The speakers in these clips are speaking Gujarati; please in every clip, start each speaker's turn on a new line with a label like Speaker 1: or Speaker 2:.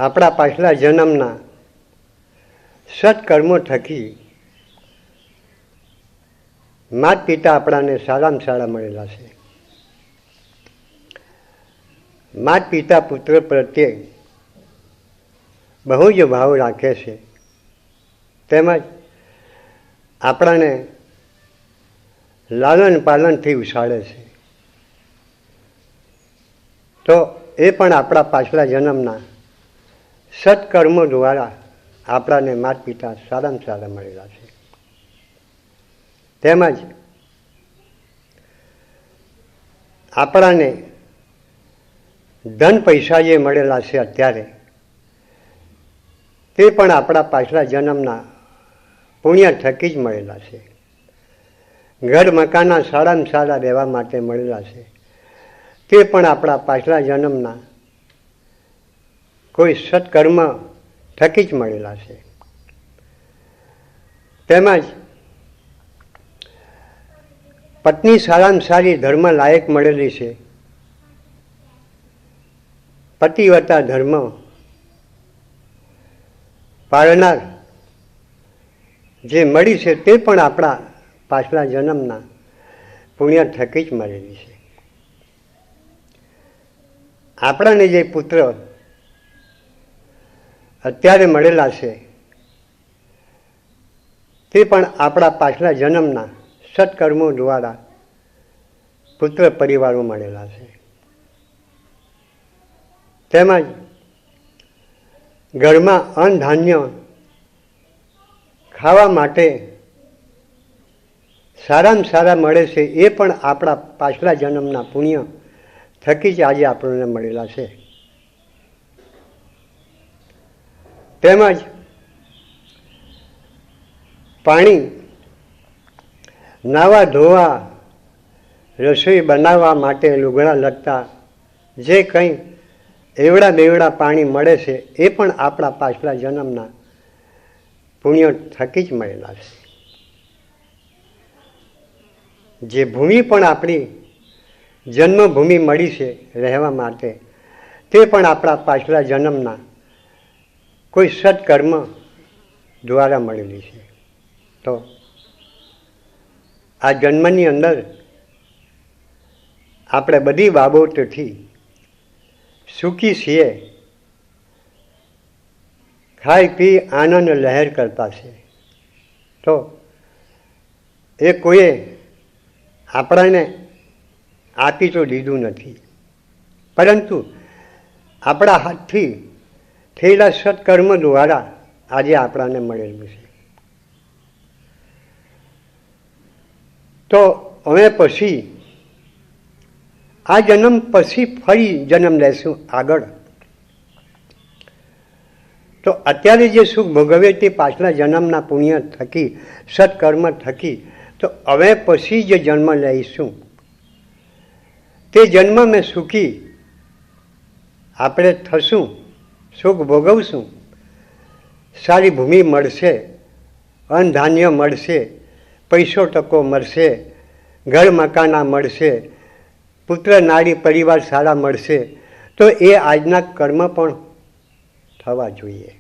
Speaker 1: આપણા પાછલા જન્મના સત્કર્મો થકી માત પિતા આપણાને સારામાં સારા મળેલા છે. માત પિતા પુત્ર પ્રત્યે બહુ જ ભાવ રાખે છે, તેમજ આપણાને લાલન પાલનથી ઉછાળે છે. તો એ પણ આપણા પાછલા જન્મના સત્કર્મો દ્વારા આપણાને માત પિતા સારામાં સારા મળેલા છે. તેમજ આપણાને ધન પૈસા જે મળેલા છે અત્યારે, તે પણ આપણા પાછલા જન્મના પુણ્ય થકી જ મળેલા છે. ઘર મકાનના સારામાં સારા રહેવા માટે મળેલા છે, તે પણ આપણા પાછલા જન્મના કોઈ સત્કર્મ થકી જ મળેલા છે. તેમજ પત્ની સારામાં સારી ધર્મ લાયક મળેલી છે. પતિવ્રતા ધર્મ પાળનાર જે મળી છે, તે પણ આપણા પાછલા જન્મના પુણ્ય થકી જ મળેલી છે. આપણાને જે પુત્ર અત્યારે મળેલા છે, તે પણ આપણા પાછલા જન્મના સત્કર્મો દ્વારા પુત્ર પરિવારો મળેલા છે. તેમજ ઘરમાં અન્ન ધાન્ય ખાવા માટે સારામાં સારા મળે છે, એ પણ આપણા પાછલા જન્મના પુણ્ય થકી જ આજે આપણને મળેલા છે. તેમજ પાણી, નાવા ધોવા, રસોઈ બનાવવા માટે, લુગડા લત્તા, જે કંઈ એવડા બેવડા પાણી મળે છે, એ પણ આપણા પાછલા જન્મના પુણ્ય થકી જ મળેલા છે. જે ભૂમિ પણ આપણી જન્મભૂમિ મળી છે રહેવા માટે, તે પણ આપણા પાછલા જન્મના કોઈ સત્કર્મ દ્વારા મળેલી છે. તો આ જન્મની અંદર આપણે બધી બાબતોથી સુખી છીએ. ખાઈ પી આનંદ લહેર કરતા છે. તો એ કોઈએ આપણને આપી તો દીધું નથી, પરંતુ આપણા હાથથી થયેલા સત્કર્મ દ્વારા આજે આપણને મળેલું છે. તો હવે પછી આ જન્મ પછી ફરી જન્મ લેશું આગળ. તો અત્યારે જે સુખ ભોગવે તે પાછલા જન્મના પુણ્ય થકી, સત્કર્મ થકી. તો હવે પછી જે જન્મ લઈશું તે જન્મ મેં સુખી આપણે થશું, સુખ ભોગવશું. સારી ભૂમિ મળશે, અન્ન ધાન્ય મળશે, પૈસો ટકો મળશે, ઘર મકાના મળશે, પુત્ર નારી પરિવાર સારા મળશે. તો એ આજના કર્મ પણ થવા જોઈએ.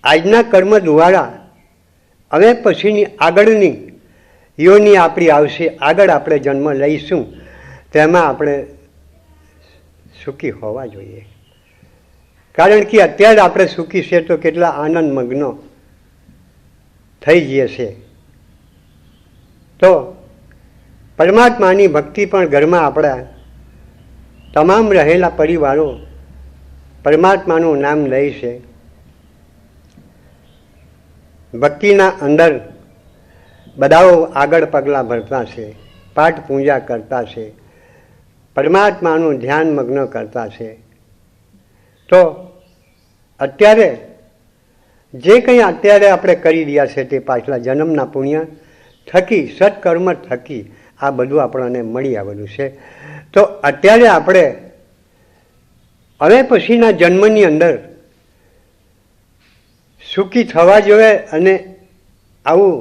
Speaker 1: આજના કર્મ દ્વારા હવે પછીની આગળની યોની આપણી આવશે, આગળ આપણે જન્મ લઈશું, તેમાં આપણે સુખી હોવા જોઈએ. કારણ કે અત્યારે આપણે સુખી છે તો કેટલા આનંદ મગ્ન થઈ જઈએ છે. તો પરમાત્માની ભક્તિ પણ ઘરમાં આપણા તમામ રહેલા પરિવારો પરમાત્માનું નામ લે છે. ભક્તિના અંદર બધાઓ આગળ પગલાં ભરતા છે, પાઠ પૂજા કરતા છે, પરમાત્માનું ધ્યાન મગ્ન કરતા છે. તો અત્યારે જે કંઈ અત્યારે આપણે કરી રહ્યા છે તે પાછલા જન્મના પુણ્ય થકી, સત્કર્મ થકી આ બધું આપણને મળી આવેલું છે. તો અત્યારે આપણે હવે પછીના જન્મની અંદર સુખી થવા જોઈએ અને આવું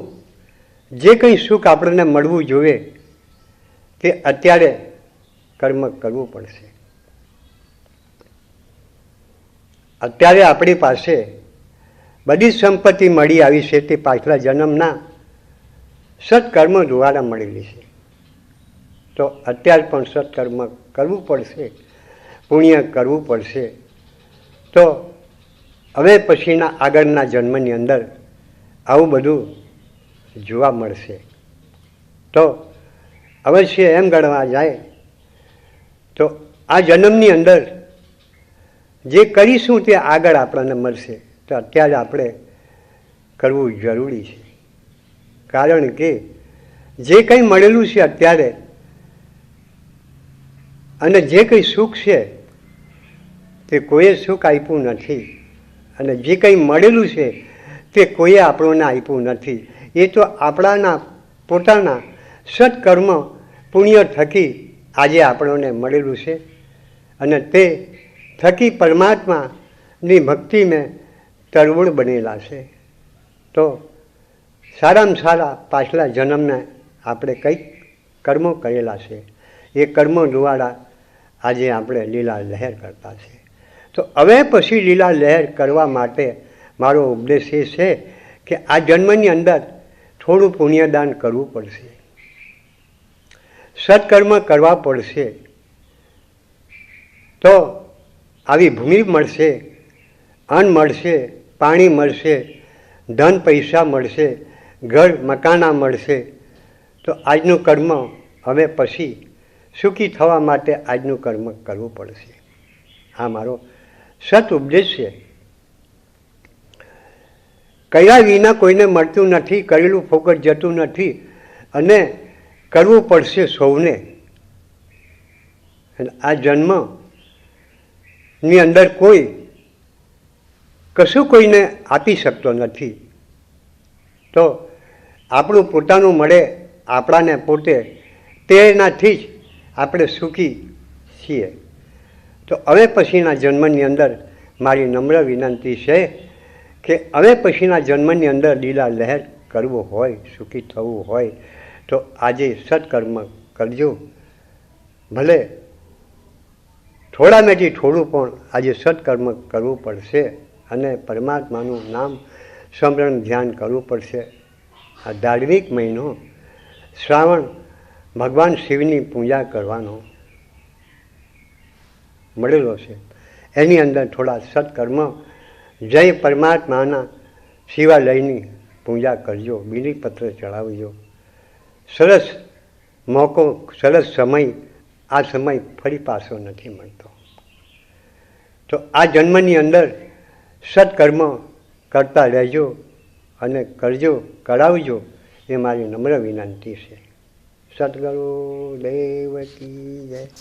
Speaker 1: જે કંઈ સુખ આપણને મળવું જોઈએ તે અત્યારે કર્મ કરવું પડશે. અત્યારે આપણી પાસે બધી સંપત્તિ મળી આવી છે તે પાછલા જન્મના સત્કર્મ દ્વારા મળેલી છે. તો અત્યારે પણ સત્કર્મ કરવું પડશે, પુણ્ય કરવું પડશે. તો હવે પછીના આગળના જન્મની અંદર આવું બધું જોવા મળશે. તો અવશ્ય એમ ગણવા જાય તો આ જન્મની અંદર જે કરીશું તે આગળ આપણને મળશે. તો અત્યારે આપણે કરવું જરૂરી છે, કારણ કે જે કંઈ મળેલું છે અત્યારે અને જે કંઈ સુખ છે તે કોઈએ સુખ આપ્યું નથી, અને જે કંઈ મળેલું છે તે કોઈએ આપણને આપ્યું નથી. એ તો આપણાના પોતાના સત્કર્મ પુણ્ય થકી આજે આપણને મળેલું છે, અને તે થકી પરમાત્માની ભક્તિમાં તરવોળ બનેલા છે. તો સારામાં સારા પાછલા જન્મને આપણે કંઈક કર્મો કરેલા છે, એ કર્મો દ્વારા આજે આપણે લીલા લહેર કરતા છે. તો હવે પછી લીલા લહેર કરવા માટે મારો ઉપદેશ એ છે કે આ જન્મની અંદર થોડું પુણ્યદાન કરવું પડશે, સત્કર્મ કરવા પડશે. તો આવી ભૂમિ મળશે, અન્ન મળશે, પાણી મળશે, ધન પૈસા મળશે, ઘર મકાના મળશે. તો આજનું કર્મ હવે પછી સુખી થવા માટે આજનું કર્મ કરવું પડશે. આ મારો સત ઉપદેશ છે. કર્યા વિના કોઈને મળતું નથી, કરેલું ફોકટ જતું નથી, અને કરવું પડશે સૌને. આ જન્મની અંદર કોઈ કશું કોઈને આપી શકતો નથી. તો આપણું પોતાનું મળે આપણાને પોતે, તેનાથી જ આપણે સુખી છીએ. તો હવે પછીના જન્મની અંદર મારી નમ્ર વિનંતી છે કે હવે પછીના જન્મની અંદર લીલા લહેર કરવું હોય, સુખી થવું હોય તો આજે સત્કર્મ કરજો. ભલે થોડામાંથી થોડું પણ આજે સત્કર્મ કરવું પડશે, અને પરમાત્માનું નામ સ્મરણ ધ્યાન કરવું પડશે. આ ધાર્મિક મહિનો શ્રાવણ ભગવાન શિવની પૂજા કરવાનો મળેલો છે, એની અંદર થોડા સત્કર્મ જય પરમાત્માના શિવાલયની પૂજા કરજો, બીલીપત્ર ચડાવજો. સરસ મોકો, સરસ સમય. આ સમય ફરી પાછો નથી મળતો. તો આ જન્મની અંદર સત્કર્મ કરતા રહેજો અને કરજો, કરાવજો, એ મારી નમ્ર વિનંતી છે. સદગુરુ દેવ કી જય.